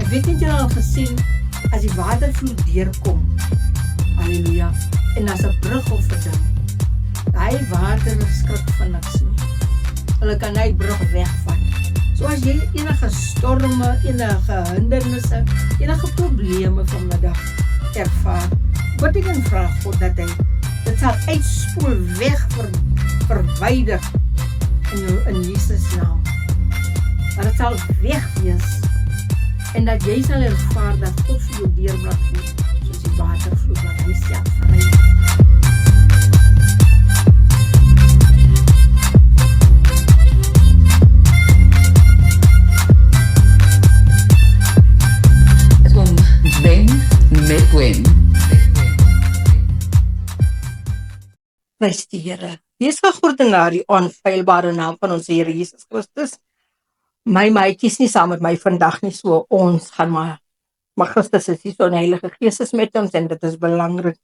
Weet nie jy al gesien, as die watervloed deurkom, halleluja, en as 'n brug of 'n ding, daai water skrik van niks nie. Hulle kan hy brug wegvat. So as jy enige storme, enige hindernisse, enige probleme vanmiddag ervaar, wat ek en vra God dat hy dit sal uitspoel weg, verwyder in Jesus naam. Maar dit sal weg wees en dat jy sal ervaar dat God vir jou deurblad voed, soos die watervloed wat hy self vry. Met Gwen. Prys die Here. Wees gegroet in die onfeilbare naam van ons Here Jesus Christus. My maatjies nie saam met my vandag nie, so ons gaan maar Christus is hier, so die Heilige Gees is met ons en dit is belangrik.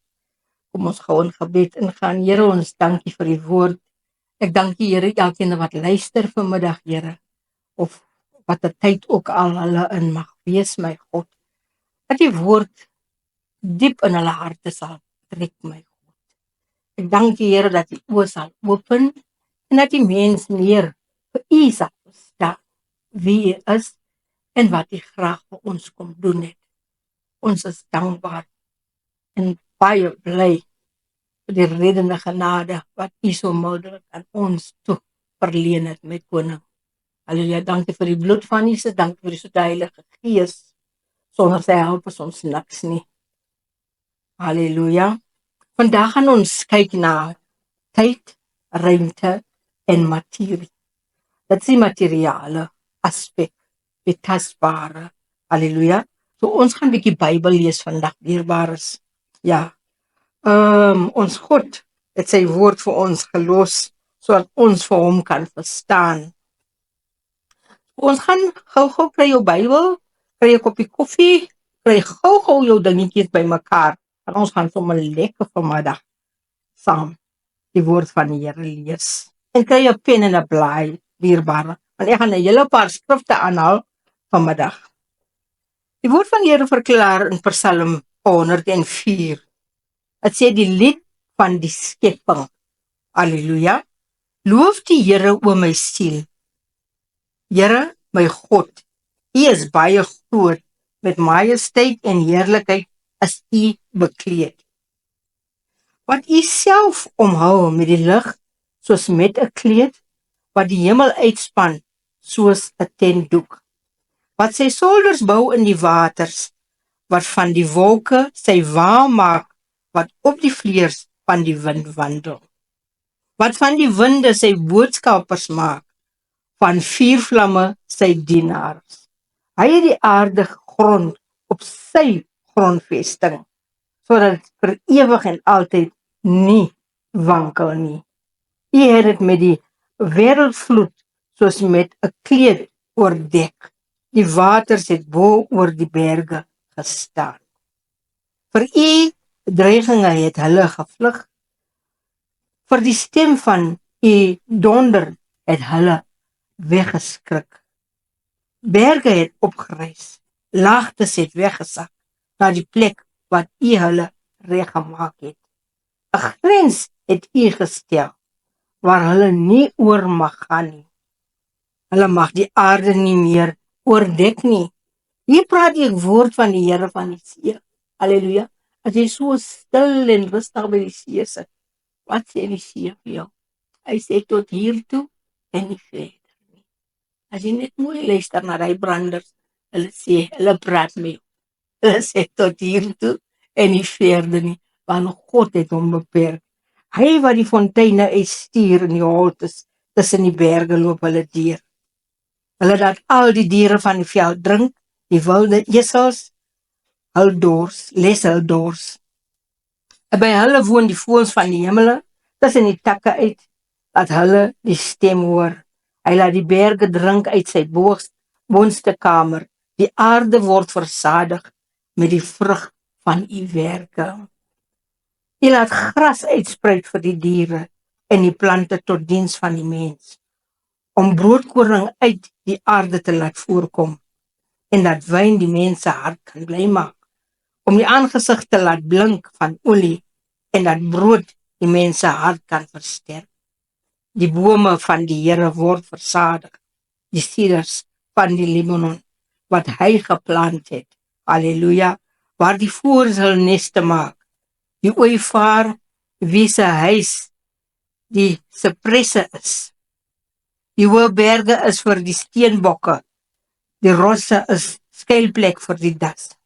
Kom ons gou in gebed ingaan. Here, ons dankie vir die woord. Ek dank die Here elkeen wat luister vanmiddag, Here, of wat 'n tyd ook al hulle in mag wees, my God. Dat die woord diep in hulle harte sal trek, my God. Ek dank die Here dat die oë sal open en dat die mens meer vir U sal verstaan wie U is en wat U graag vir ons kom doen het. Ons is dankbaar en baie bly vir die reddende genade wat U so mildelik aan ons toe verleen het, my koning. Halleluja, dankie vir die bloed van Jesus, dankie vir die so Heilige Gees. Sonder sy help is ons niks nie. Halleluja. Vandag gaan ons kyk na tyd, ruimte en materie. Dit is die materiale aspek, die tasbare. Halleluja. So ons gaan 'n bietjie Bybel lees vandag, dierbares. Ja. Ons God het sy woord vir ons gelos, sodat ons vir hom kan verstaan. Ons gaan gou kry jou Bybel, kry 'n koppie koffie, kry gou jou dingetjies bymekaar. En ons gaan sommer lekker vanmiddag saam die woord van die Here lees. En kry 'n pen en 'n blaai, dierbare. Want ek gaan 'n hele paar skrifte aanhaal vanmiddag. Die woord van die Here verklaar in Psalm 104. Dit sê die lied van die skepping. Halleluja. Loof die Here, o my siel. Here, my God, U is baie groot, met majesteit en heerlikheid is U bekleed. Wat U self omhou met die lig, soos met 'n kleed, wat die hemel uitspan, soos 'n tentdoek. Wat sy solders bou in die waters, wat van die wolke sy wa maak, wat op die vleers van die wind wandel. Wat van die winde sy boodskappers maak, van vuurvlamme sy dienaars. Hy het die aarde gegrond op sy grondvesting, sodat dit vir ewig en altyd nie wankel nie. U het dit met die wêreldvloed soos met 'n kleed oordek. Die waters het bo oor die berge gestaan. Vir U bedreigings het hulle gevlug. Vir die stem van U donder het hulle weggeskrik. Berge het opgereis, laagtes het weggesak na die plek wat U hulle reggemaak het. 'n Grens het U gestel waar hulle nie oor mag gaan nie. Hulle mag die aarde nie meer oordek nie. Hier praat die woord van die Here van die see. Halleluja. As jy so stil en rustig by die see sit, wat sê die see vir jou? Hy sê tot hier toe en nie verder nie. As jy net mooi luister na die branders, hulle sê, hulle praat met jou. Hulle sê tot hier toe en nie verder nie, want God het hom beperk. Hy wat die fonteine uitstuur in die holtes, tussen die berge loop hulle deur. Hulle laat al die diere van die veld drink, die wilde esels, hul dors, les hul dors. En by hulle woon die voëls van die hemele, tussen die takke uit, laat hulle die stem hoor. Hy laat die berge drink uit sy boonste kamer. Die aarde word versadig met die vrug van U werke. U laat gras uitspruit vir die diere en die plante tot diens van die mens, om broodkoring uit die aarde te laat voorkom en dat wyn die mense hart kan bly maak, om die aangesig te laat blink van olie en dat brood die mense hart kan versterk. Die bome van die Here word versadig, die cedars van die Libanon, wat hy geplant het. Halleluja, waar die voëls hul neste maak, die ooivaar wie se huis die sipresse is. Die hoë berge is vir die steenbokke, die rosse is skuilplek vir die das.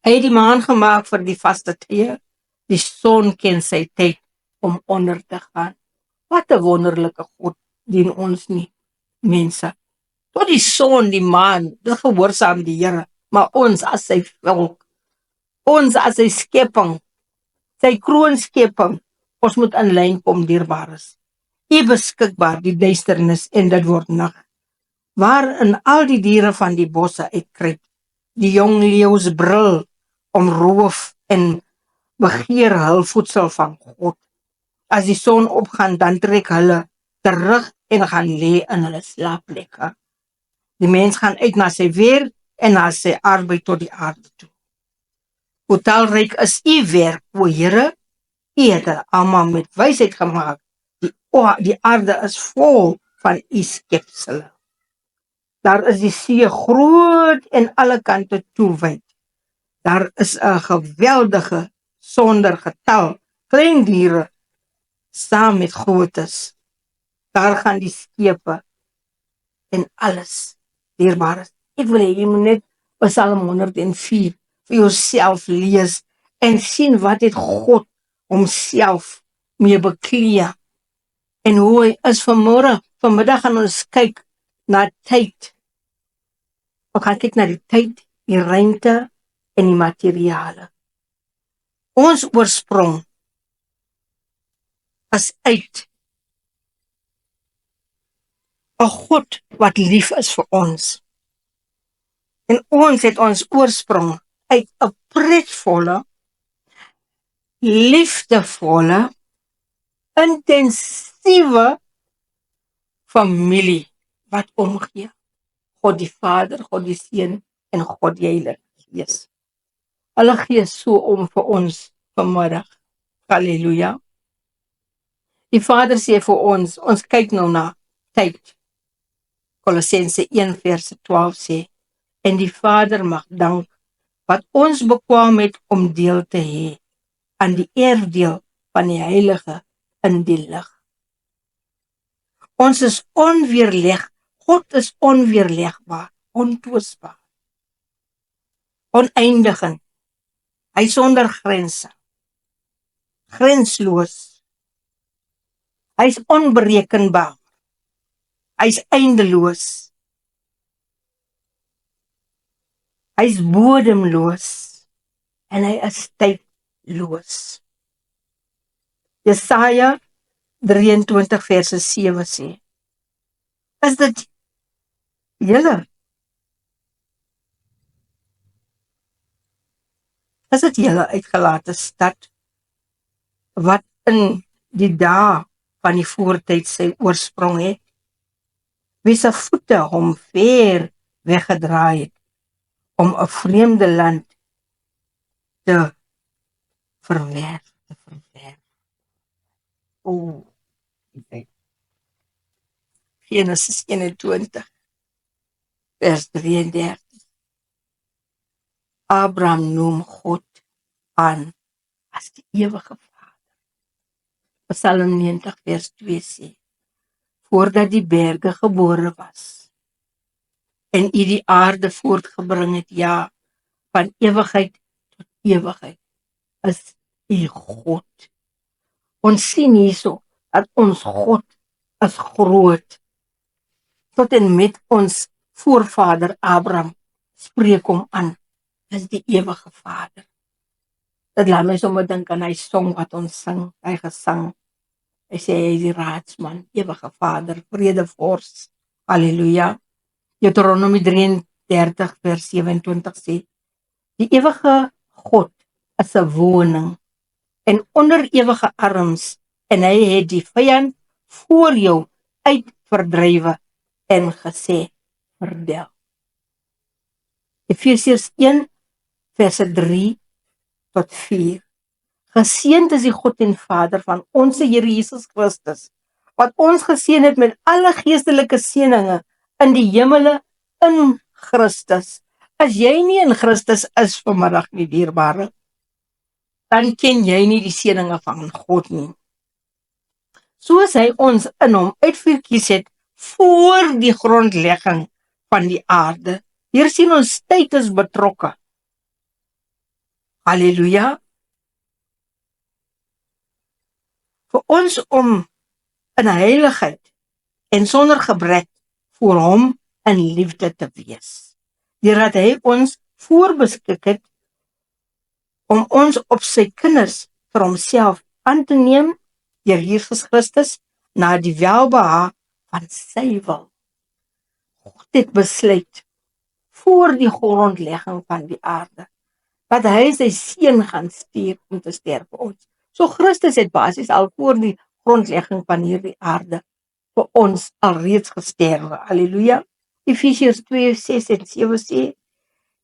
Hy het die maan gemaak vir die vaste tye, die son ken sy tyd om onder te gaan. Wat 'n wonderlike God dien ons nie, mense. Tot die son, die maan, dit gehoorsaam die Here, maar ons as sy volk, ons as sy skepping, sy kroonskepping, ons moet in lyn kom, dierbares. U beskikbaar die duisternis en dit word nag, waarin al die diere van die bosse uitkruip, die jong leeu's brul om roof en begeer hul voedsel van God. As die son opgaan, dan trek hulle terug en gaan lê in hulle slaapplekke. Die mens gaan uit na sy weer en na sy arbeid tot die aarde toe. Hoe talryk is u werk, o Here, u het hulle almal met wysheid gemaak. Die aarde is vol van u skepsele. Daar is die see groot en alle kante toewyd. Daar is 'n geweldige sonder getal klein diere saam met grootes. Daar gaan die skepe en alles dierbaar. Ek wil hê jy moet net Psalm 104 vir jouself lees en sien wat het God homself mee bekleed en hoe hy is vanmiddag gaan ons kyk na tyd. Ons gaan kyk na die tyd, die ruimte en die materiale. Ons oorsprong is uit 'n God wat lief is vir ons. En ons het ons oorsprong uit 'n pretvolle, liefdevolle, intensiewe familie wat omgee. God die Vader, God die Seun en God die Heilige Gees. Hulle gee so om vir ons vanmiddag. Halleluja. Die Vader sê vir ons kyk nou na tyd. Kolossense 1 vers 12 sê, en die Vader mag dank wat ons bekwam het om deel te hê aan die erfdeel van die Heilige in die lig. Ons is God is onweerlegbaar, ontwisbaar, oneindig. Hy sonder grense, grensloos. Hy is onberekenbaar. Hy is eindeloos. Hy is bodemloos en hy is tydloos. Jesaja 23 verse 7 sê, is dit julle? Is dit julle uitgelate stad, wat in die dae van die voortyd sy oorsprong het, wie se voete hom ver weggedraai het, om 'n vreemde land te verwerf. Genesis 21 vers 33. Abraham noem God aan as die ewige Vader. Psalm 90 vers 2 sê, voordat die berge gebore was en u die aarde voortgebring het, ja, van ewigheid tot ewigheid is u God. Ons sien hierso dat ons God is groot. Tot en met ons voorvader Abraham spreek hom aan as die ewige Vader. Dit laat my sommer dink aan hy song wat ons sing, hy gesang. Hy sê hy is die raadsman, ewige Vader, vredevors. Halleluja. Deuteronomie 33 vers 27 sê, die ewige God is 'n woning en onder ewige arms, en hy het die vyand voor jou uit verdrywe en gesê, verdel. Efesiërs 1 verse 3 tot 4. Geseënd is die God en Vader van ons Here Jesus Christus, wat ons geseën het met alle geestelike seëninge in die hemele in Christus. As jy nie in Christus is vanmiddag nie, dierbare, dan ken jy nie die seëninge van God nie. Soos hy ons in hom uitverkies het voor die grondlegging van die aarde. Hier sien ons tyd is betrokke. Halleluja. Vir ons om in heiligheid en sonder gebrek voor hom in liefde te wees. Deurdat hy ons voorbeskik het om ons op sy kinders vir homself aan te neem deur Jesus Christus na die welbehae van sy wil. God het besluit voor die grondlegging van die aarde dat hy sy seun gaan stuur om te sterf vir ons. So Christus het basies al voor die grondlegging van hierdie aarde vir ons alreeds gesterwe. Halleluja. Efesiërs 2, 6 en 7 sê,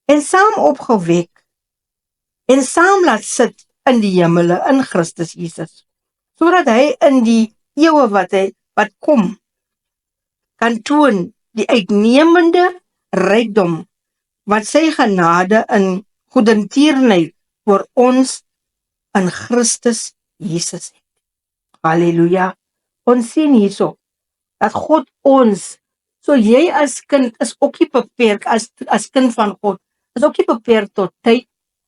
en saam opgewek en saam laat sit in die hemele in Christus Jesus, sodat hy in die eeuwe wat kom kan toon die uitnemende rykdom wat sy genade in goedertierenheid vir ons in Christus Jesus het. Halleluja. Ons sien hierso dat God ons, so jy as kind is ook nie beperk as kind van God, is ook nie beperk tot tyd,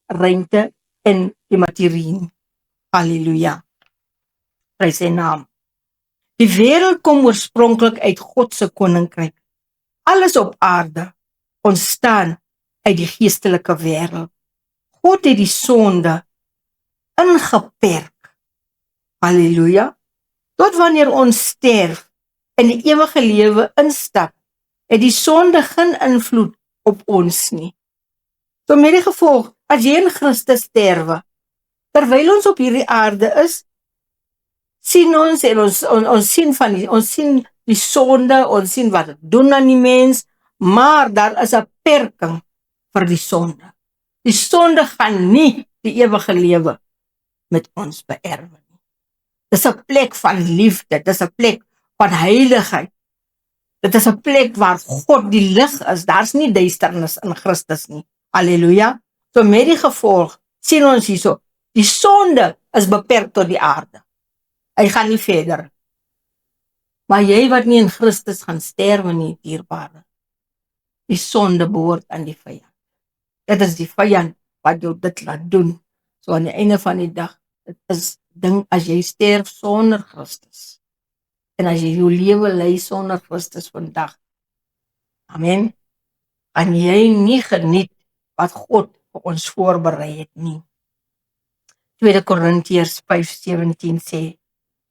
ruimte en die materie. Halleluja. Prys sy naam. Die wêreld kom oorspronklik uit God se koninkryk. Alles op aarde ontstaan uit die geestelike wêreld. God het die sonde ingeperk. Halleluja. Tot wanneer ons sterf en die ewige lewe instap, het die sonde geen invloed op ons nie. So met die gevolg, as jy in Christus sterwe, terwyl ons op hierdie aarde is, sien ons en ons sien die sonde, ons sien wat het doen aan die mens, maar daar is 'n perking vir die sonde. Die sonde gaan nie die ewige lewe met ons beerwe nie. Dit is 'n plek van liefde, dit is 'n plek van heiligheid. Dit is 'n plek waar God die lig is. Daar's nie duisternis in Christus nie. Halleluja. So met die gevolg sien ons hierso, die sonde is beperk tot die aarde. Hy gaan nie verder. Maar jy wat nie in Christus gaan sterwe nie, dierbare, die sonde behoort aan die vyand. Dit is die vyand wat jou dit laat doen. So aan die einde van die dag, dit is ding as jy sterf sonder Christus. En as jy jou lewe lei sonder Christus vandag, amen, en jy nie geniet wat God vir ons voorberei het nie. 2 Korintiërs 5:17 sê,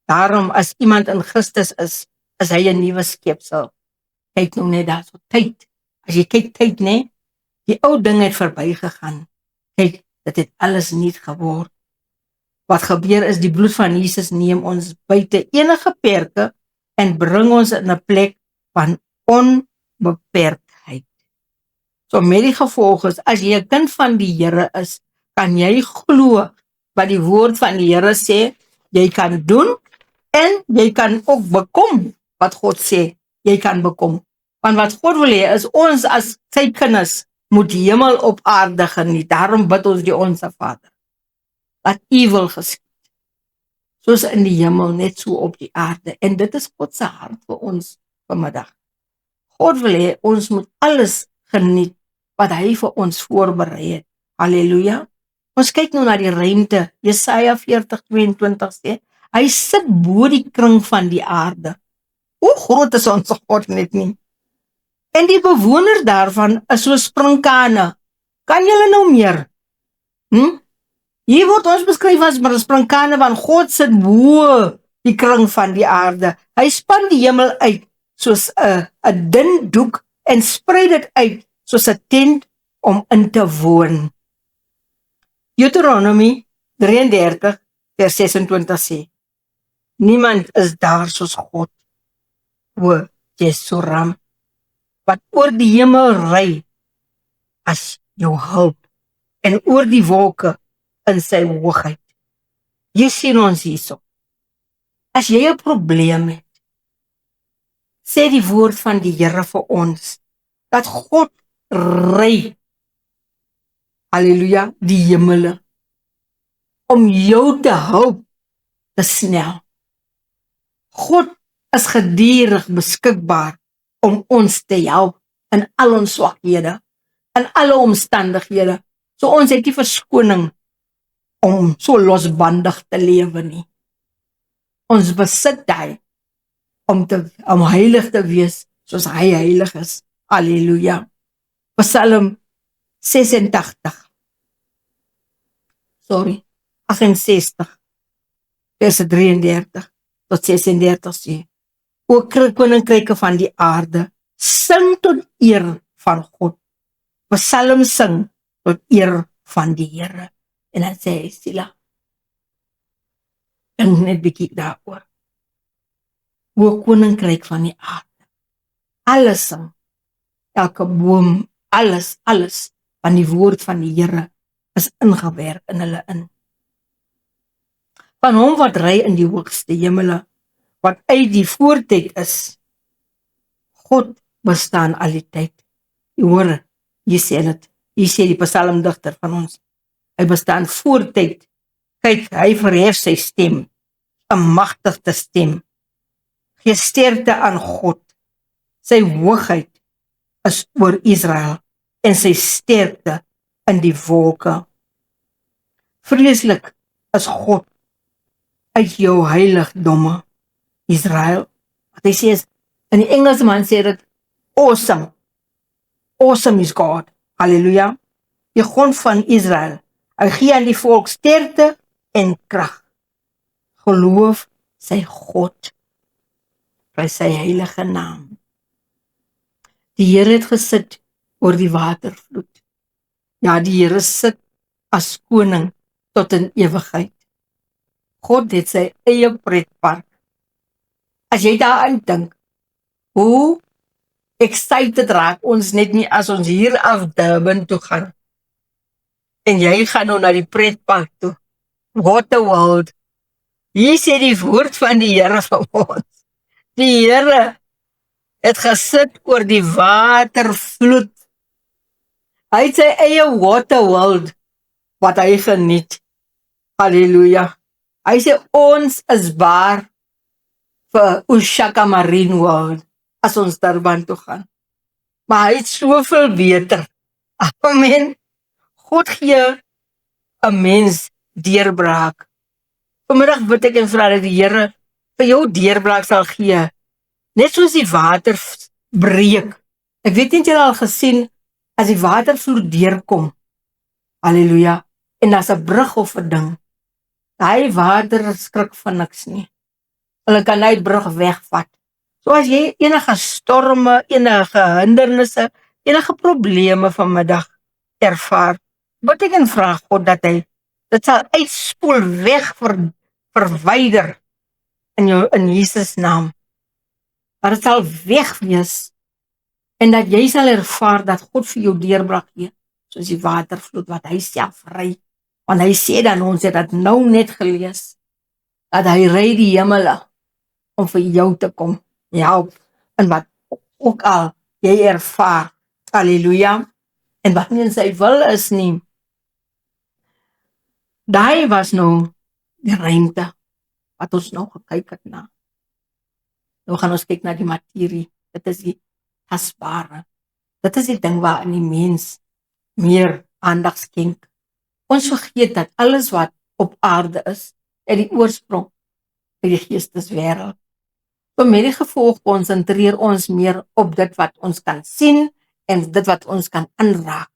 daarom as iemand in Christus is hy 'n nuwe skepsel. Kyk nou net daar so tyd. As jy kyk tyd, nee, die ou ding het verbygegaan. Kyk, dit het alles nuut geword. Wat gebeur is, die bloed van Jesus neem ons buite enige perke en bring ons in 'n plek van onbeperktheid. So met die gevolg is, as jy 'n kind van die Here is, kan jy glo wat die woord van die Here sê, jy kan doen en jy kan ook bekom wat God sê, jy kan bekom. Want wat God wil hê is, ons as sy kinders moet hemel op aarde geniet. Daarom bid ons die Onse Vader, dat U wil geskied, soos in die hemel, net so op die aarde. En dit is God se hart vir ons vanmiddag. God wil hê, ons moet alles geniet wat hy vir ons voorberei het. Halleluja. Ons kyk nou na die ruimte. Jesaja 40:22 sê, hy sit bo die kring van die aarde. Hoe groot is ons God net nie? En die bewoners daarvan is so sprinkane. Kan julle nou meer? Hier word ons beskryf as sprinkane, want God sit bo die kring van die aarde. Hy span die hemel uit soos 'n dun doek en sprei dit uit soos 'n tent om in te woon. Deuteronomy 33:26 sê, niemand is daar soos God, o Jesuram, wat oor die hemel ry. as jou hulp en oor die wolke in sy hoogheid. Jy sien ons hierso. As jy 'n probleem het, sê die woord van die Here vir ons, dat God ry, halleluja, die hemele, om jou te help te snel. God is gedurig beskikbaar om ons te help in al ons swakhede, in alle omstandighede. So ons het nie verskoning om so losbandig te lewe nie. Ons besit hy om heilig te wees soos hy heilig is. Halleluja. Psalm 68 vers 33 tot 36 sê: O koninkryke van die aarde, sing tot eer van God. Psalm sing tot eer van die Here. En dan sê hy, Sila, dink net bietjie daaroor. O koninkryk van die aarde, alles sing, elke boom, alles, van die woord van die Here is ingewerk in hulle in. Van hom wat ry in die hoogste hemele, wat uit die voortyd is. God bestaan al die tyd. Jy hoor, jy sê dit. Jy sê die psalmdigter van ons. Hy bestaan voortyd. Kyk, hy verhef sy stem, 'n magtige stem. Gee sterkte aan God. Sy hoogheid is oor Israel en sy sterkte in die wolke. Vreeslik is God uit jou heiligdomme, Israel. Wat hy sê is, in die Engelse man sê dit, awesome. Awesome is God. Halleluja. Die grond van Israel. Hy gee aan die volk sterkte en krag. Geloof sy God by sy heilige naam. Die Here het gesit oor die watervloed. Ja, die Here sit as koning tot in ewigheid. God het sy eie pretpark. As jy daaraan dink, hoe excited raak ons net nie as ons hier af Durban toe gaan. En jy gaan nou na die pretpark toe. What a world. Hier sê die woord van die Here vir ons. Die Here het gesit oor die watervloed. Hy het sy eie water world wat hy geniet. Halleluja. Hy sê ons is baar vir Ushaka Marine World as ons Durban toe gaan. Maar hy het soveel beter. Amen. God gee 'n mens deurbraak. Vanmiddag bid ek en vra dat die Here vir jou deurbraak sal gee. Net soos die water breek. Ek weet nie of jy al gesien as die watervloed deurkom. Halleluja. En as 'n brug of 'n ding. Hy water skrik van niks nie. Hulle kan net brug wegvat. So as jy enige storme, enige hindernisse, enige probleme vanmiddag ervaar, bid ek en vra God dat hy dit sal uitspoel weg verwyder in Jesus naam. Dat dit sal weg wees en dat jy sal ervaar dat God vir jou deurbraak gee, soos die watervloed wat hy self ry. Want hy sê dan, ons het dat nou net gelees, dat hy ry die hemele om vir jou te kom help in wat ook al jy ervaar. Halleluja. En wat nie in sy wil is nie. Daai was nou die ruimte wat ons nou gekyk het na. Nou gaan ons kyk na die materie. Dit is die tasbare. Dit is die ding waarin die mens meer aandag skenk. Ons vergeet dat alles wat op aarde is, het die oorsprong by die geesteswêreld. So met die gevolg konsentreer ons meer op dit wat ons kan sien en dit wat ons kan aanraak.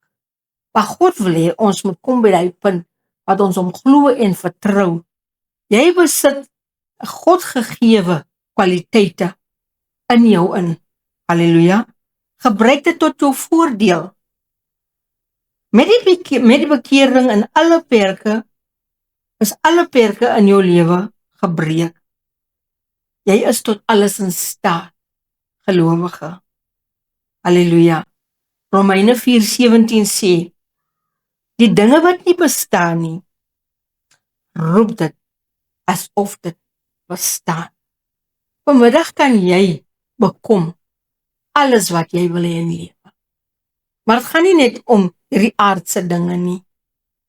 Maar God wil hê ons moet kom by die punt wat ons hom glo en vertrou. Jy besit God gegewe kwaliteite in jou in. Halleluja. Gebruik dit tot jou voordeel. Met die bekering in alle perke, is alle perke in jou lewe gebreek. Jy is tot alles in staat, gelowige. Halleluja. Romeine 4:17 sê, die dinge wat nie bestaan nie, roep dit asof dit bestaan. Vanmiddag kan jy bekom alles wat jy wil hê in lewe. Maar het gaan nie net om hierdie aardse dinge nie.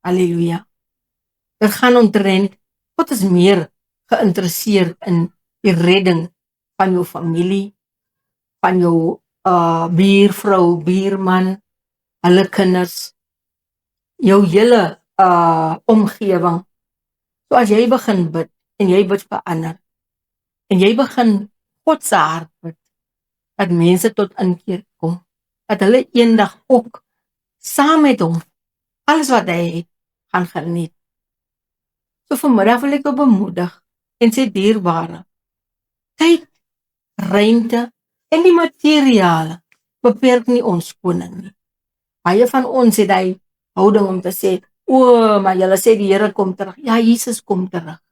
Halleluja. Dit gaan omtrent, God is meer geïnteresseerd in die redding van jou familie, van jou buurvrou, buurman, hulle kinders, jou hele omgewing. So as jy begin bid, en jy bid vir ander, en jy begin God se hart bid, dat mense tot inkeer kom, dat hulle eendag ook saam met hom alles wat hy het, gaan geniet. So vanmiddag wil ek jou bemoedig en sê dierbare, tyd, ruimte en die materiale beperk nie ons koning nie. Baie van ons het hy houding om te sê, maar julle sê die Here kom terug. Ja, Jesus kom terug.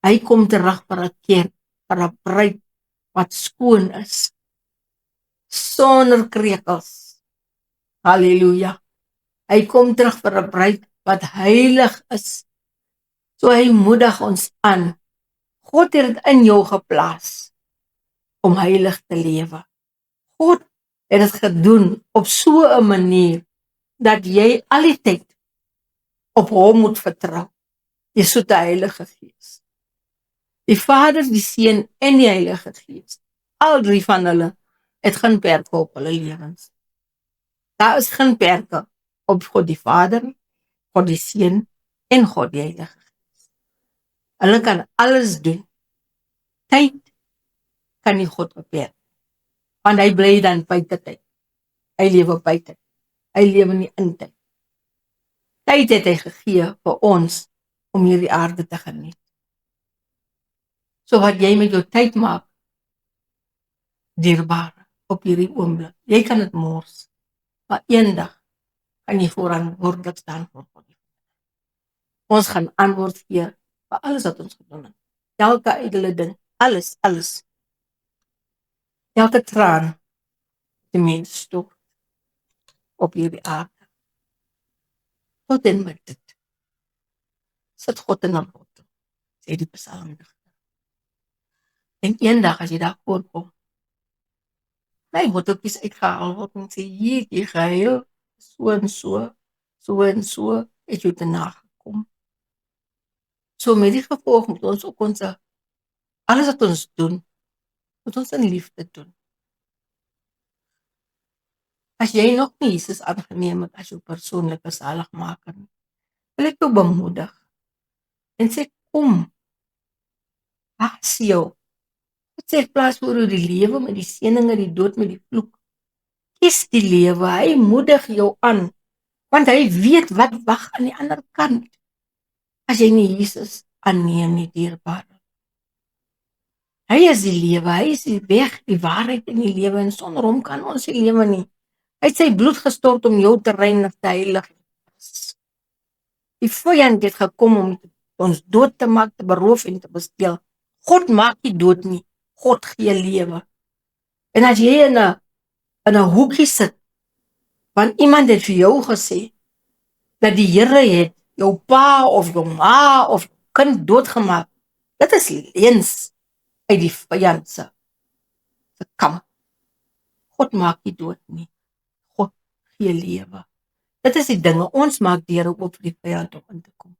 Hy kom terug vir 'n kerk, vir 'n bruid wat skoon is, sonder krekels. Halleluja. Hy kom terug vir 'n bruid wat heilig is. So hy moedig ons aan. God het dit in jou geplaas om heilig te lewe. God het dit gedoen op so 'n manier dat jy al die tyd op hom moet vertrou. Die soete Heilige Gees. Die Vader, die Seun en die Heilige Gees. Al drie van hulle het geen perke op hulle lewens. Daar is geen perke op God die Vader, God die Seun en God die Heilige Gees. Hulle kan alles doen. Tyd kan nie God beperk. Want hy bly dan buite tyd. Hy lewe buite. Hy lewe nie in tyd. Tyd het hy gegee vir ons om hierdie aarde te geniet. So wat jy met jou tyd maak, dierbare, op hierdie oomblik, jy kan dit mors, maar eendag kan jy verantwoordelik staan voor God. Ons gaan antwoord gee vir alles wat ons gedoen het. Elke ydelle ding, alles. Elke traan, die mens stort op hierdie aarde. Tot en met dit sit God in 'n bottel, sê die psalmdigter. En eendag as jy daar voorkom, my botteltjies uitgehaal word en sê, hier, jy geheil, so en so, het jy te nagekom. So met die gevolg moet ons ook alles wat ons doen, moet ons in liefde doen. As jy nog nie Jesus aangeneem het as jou persoonlike zaligmaker, wil ek jou bemoedig en sê, kom, pas jou. Wat sê, plaas voor die lewe met die seëninge, die dood met die vloek. Kies die lewe, hy moedig jou aan, want hy weet wat wag aan die ander kant, as jy nie Jesus aanneem nie, dierbare. Hy is die lewe, hy is die weg, die waarheid en die lewe, en sonder hom kan ons die lewe nie. Hy het sy bloed gestort om jou te reinig, te heilig. Die vyand het gekom om ons dood te maak, te beroof en te besteel. God maak nie dood nie, God gee lewe. En as jy in 'n hoekie sit, want iemand het vir jou gesê, dat die Here het jou pa of jou ma of kind doodgemaak, dit is leens uit die vyand se kamp. God maak nie dood nie, God gee lewe. Dit is die dinge, ons maak deure oop vir die vyand om in te kom.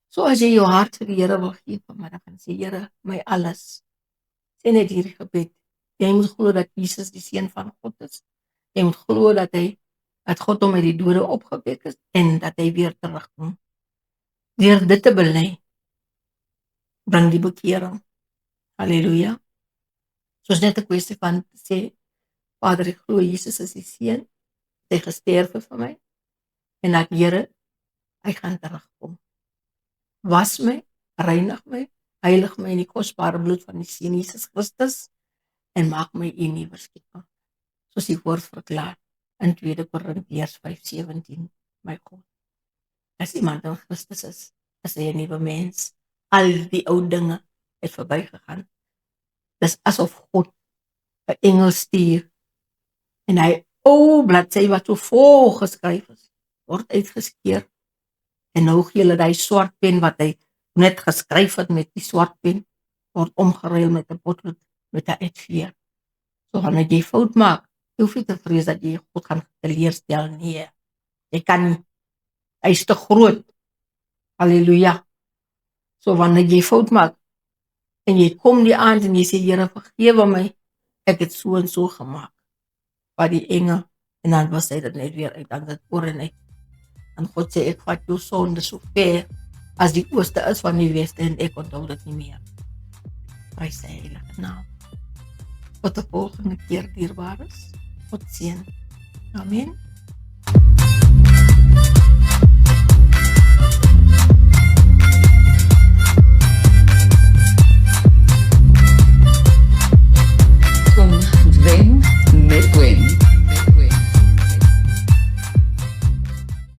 So as jy jou hart vir die Here wil gee vanmiddag en sê, Here, my alles, sê net hierdie gebed, jy moet glo dat Jesus die Seun van God is, jy moet glo dat God hom uit die dode opgewek is, en dat hy weer terugkom. Deur dit te bely, bring die bekering. Halleluja. Soos net 'n kwessie van sê, Vader, ek glo Jesus is die Seun, hy gesterf het vir my, en dat Here, hy gaan terugkom. Was my, reinig my, heilig my in die kosbare bloed van die Seun Jesus Christus, en maak my 'n nuwe skepping. Soos die woord verklaar in 2 Korintiërs 5:17, my God. As iemand in Christus is hy 'n nuwe mens. Al die ou dinge het verbygegaan. Dis asof God 'n engel stuur en hy bladsy wat so vol geskryf is, word uitgeskeer. En nou gee hulle die swart pen wat hy net geskryf het met die swart pen, word omgeruil met 'n potlood met 'n uitveer. So wanneer jy fout maak, jy hoef nie te vrees dat jy God gaan teleurstel nie. Jy kan nie. Hy is te groot. Halleluja. So wanneer jy fout maak en jy kom die aand en jy sê Here vergewe my, ek het so en so gemaak. By die engel en dan was hy dit net weer uit dan dit oor en uit. En God sê ek vat jou sonde so ver as die ooste is van die weste en ek onthou dit nie meer. Prys sy heilige naam. Tot die volgende keer dierbares. God seën. Amen.